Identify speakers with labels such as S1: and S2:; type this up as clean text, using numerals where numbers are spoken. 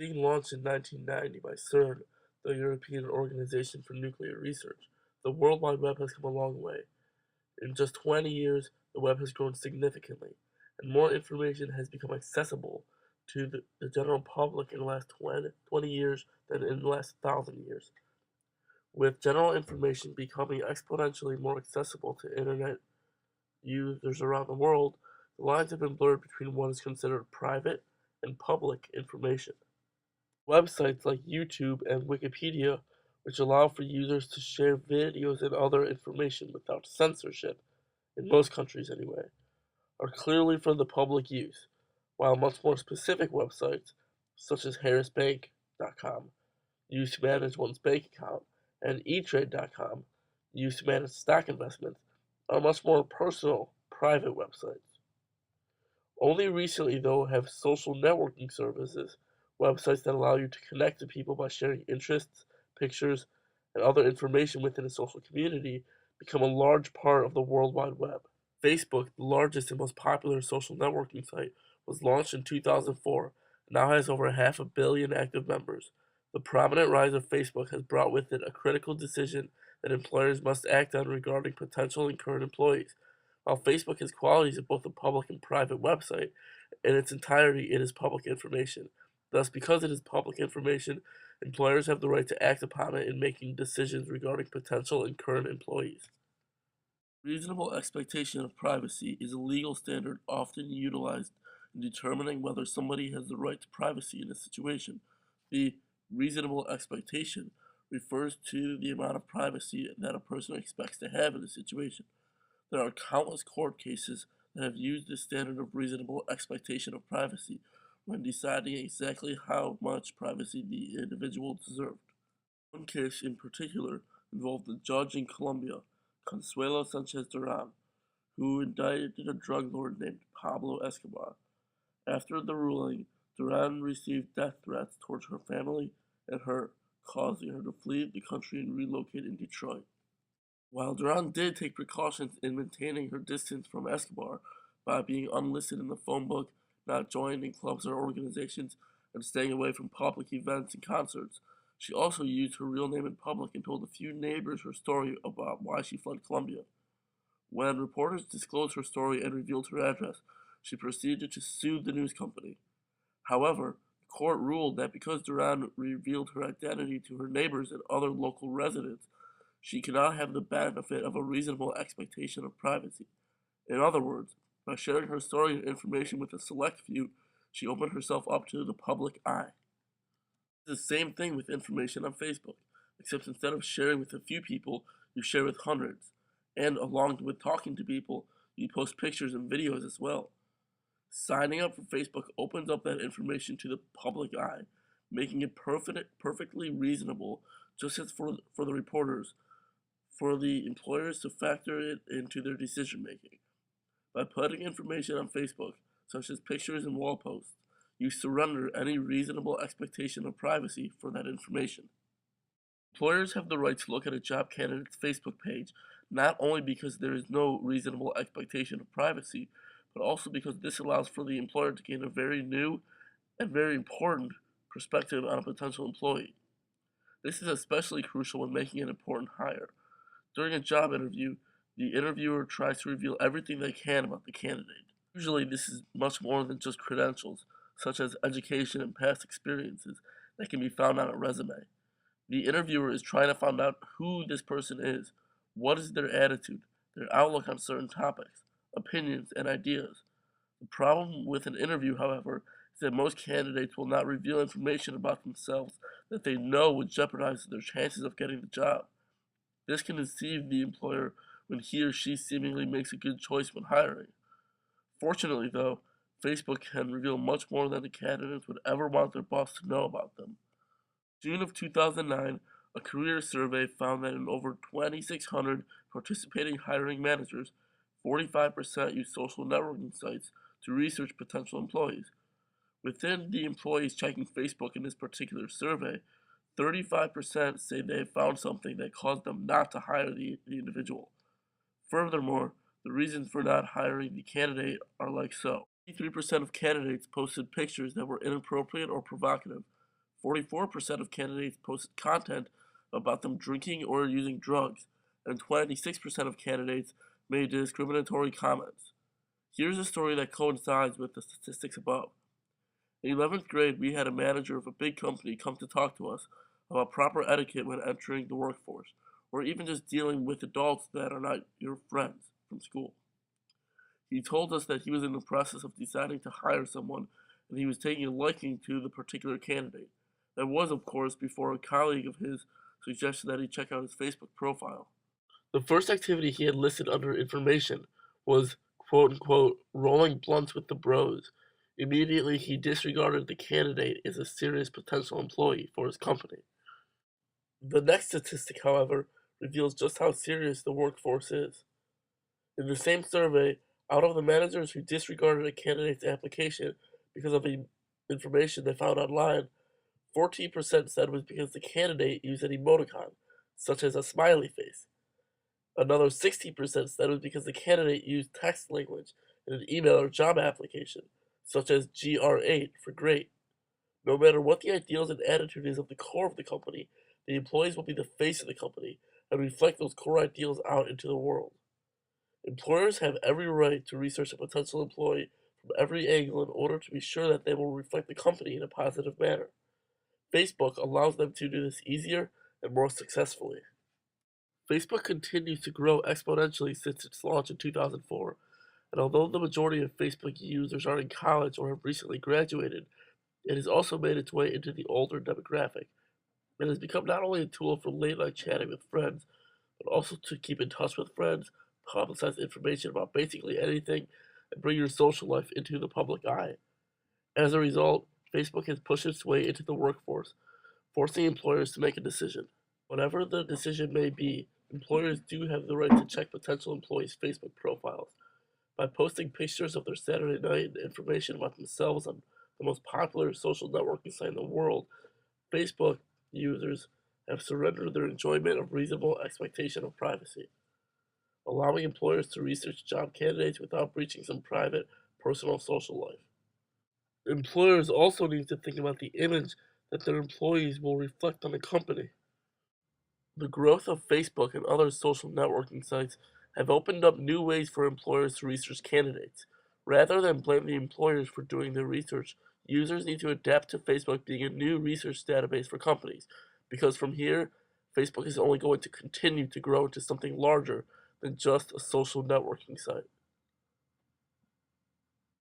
S1: Being launched in 1990 by CERN, the European Organization for Nuclear Research, the World Wide Web has come a long way. In just 20 years, the web has grown significantly, and more information has become accessible to the general public in the last 20 years than in the last 1,000 years. With general information becoming exponentially more accessible to internet users around the world, the lines have been blurred between what is considered private and public information. Websites like YouTube and Wikipedia, which allow for users to share videos and other information without censorship, in most countries anyway, are clearly for the public use, while much more specific websites, such as harrisbank.com, used to manage one's bank account, and eTrade.com, used to manage stock investments, are much more personal, private websites. Only recently, though, have social networking services, websites that allow you to connect to people by sharing interests, pictures, and other information within a social community, become a large part of the World Wide Web. Facebook, the largest and most popular social networking site, was launched in 2004 and now has over 500 million active members. The prominent rise of Facebook has brought with it a critical decision that employers must act on regarding potential and current employees. While Facebook has qualities of both a public and private website, in its entirety it is public information. Thus, because it is public information, employers have the right to act upon it in making decisions regarding potential and current employees. Reasonable expectation of privacy is a legal standard often utilized in determining whether somebody has the right to privacy in a situation. The reasonable expectation refers to the amount of privacy that a person expects to have in a situation. There are countless court cases that have used this standard of reasonable expectation of privacy when deciding exactly how much privacy the individual deserved. One case in particular involved a judge in Colombia, Consuelo Sanchez Duran, who indicted a drug lord named Pablo Escobar. After the ruling, Duran received death threats towards her family and her, causing her to flee the country and relocate in Detroit. While Duran did take precautions in maintaining her distance from Escobar by being unlisted in the phone book, not joining clubs or organizations, and staying away from public events and concerts, she also used her real name in public and told a few neighbors her story about why she fled Colombia. When reporters disclosed her story and revealed her address, she proceeded to sue the news company. However, the court ruled that because Duran revealed her identity to her neighbors and other local residents, she cannot have the benefit of a reasonable expectation of privacy. In other words, by sharing her story and information with a select few, she opened herself up to the public eye. It's the same thing with information on Facebook, except instead of sharing with a few people, you share with hundreds. And along with talking to people, you post pictures and videos as well. Signing up for Facebook opens up that information to the public eye, making it perfectly reasonable, just as for the reporters, for the employers to factor it into their decision making. By putting information on Facebook, such as pictures and wall posts, you surrender any reasonable expectation of privacy for that information. Employers have the right to look at a job candidate's Facebook page not only because there is no reasonable expectation of privacy, but also because this allows for the employer to gain a very new and very important perspective on a potential employee. This is especially crucial when making an important hire. During a job interview, the interviewer tries to reveal everything they can about the candidate. Usually, this is much more than just credentials, such as education and past experiences, that can be found on a resume. The interviewer is trying to find out who this person is, what is their attitude, their outlook on certain topics, opinions, and ideas. The problem with an interview, however, is that most candidates will not reveal information about themselves that they know would jeopardize their chances of getting the job. This can deceive the employer when he or she seemingly makes a good choice when hiring. Fortunately, though, Facebook can reveal much more than the candidates would ever want their boss to know about them. June of 2009, a career survey found that in over 2,600 participating hiring managers, 45% use social networking sites to research potential employees. Within the employees checking Facebook in this particular survey, 35% say they have found something that caused them not to hire the individual. Furthermore, the reasons for not hiring the candidate are like so. 83% of candidates posted pictures that were inappropriate or provocative. 44% of candidates posted content about them drinking or using drugs, and 26% of candidates made discriminatory comments. Here's a story that coincides with the statistics above. In 11th grade, we had a manager of a big company come to talk to us about proper etiquette when entering the workforce, or even just dealing with adults that are not your friends from school. He told us that he was in the process of deciding to hire someone, and he was taking a liking to the particular candidate. That was, of course, before a colleague of his suggested that he check out his Facebook profile. The first activity he had listed under information was quote unquote rolling blunts with the bros. Immediately he disregarded the candidate as a serious potential employee for his company. The next statistic, however, reveals just how serious the workforce is. In the same survey, out of the managers who disregarded a candidate's application because of the information they found online, 14% said it was because the candidate used an emoticon, such as a smiley face. Another 60% said it was because the candidate used text language in an email or job application, such as GR8 for great. No matter what the ideals and attitude is of the core of the company, the employees will be the face of the company and reflect those core ideals out into the world. Employers have every right to research a potential employee from every angle in order to be sure that they will reflect the company in a positive manner. Facebook allows them to do this easier and more successfully. Facebook continues to grow exponentially since its launch in 2004, and although the majority of Facebook users are in college or have recently graduated, it has also made its way into the older demographic and has become not only a tool for late night chatting with friends, but also to keep in touch with friends, publicize information about basically anything, and bring your social life into the public eye. As a result, Facebook has pushed its way into the workforce, forcing employers to make a decision. Whatever the decision may be, employers do have the right to check potential employees' Facebook profiles. By posting pictures of their Saturday night and information about themselves on the most popular social networking site in the world, Facebook users have surrendered their enjoyment of reasonable expectation of privacy, allowing employers to research job candidates without breaching some private, personal social life. Employers also need to think about the image that their employees will reflect on the company. The growth of Facebook and other social networking sites have opened up new ways for employers to research candidates. Rather than blame the employers for doing their research, users need to adapt to Facebook being a new research database for companies, because from here, Facebook is only going to continue to grow into something larger than just a social networking site.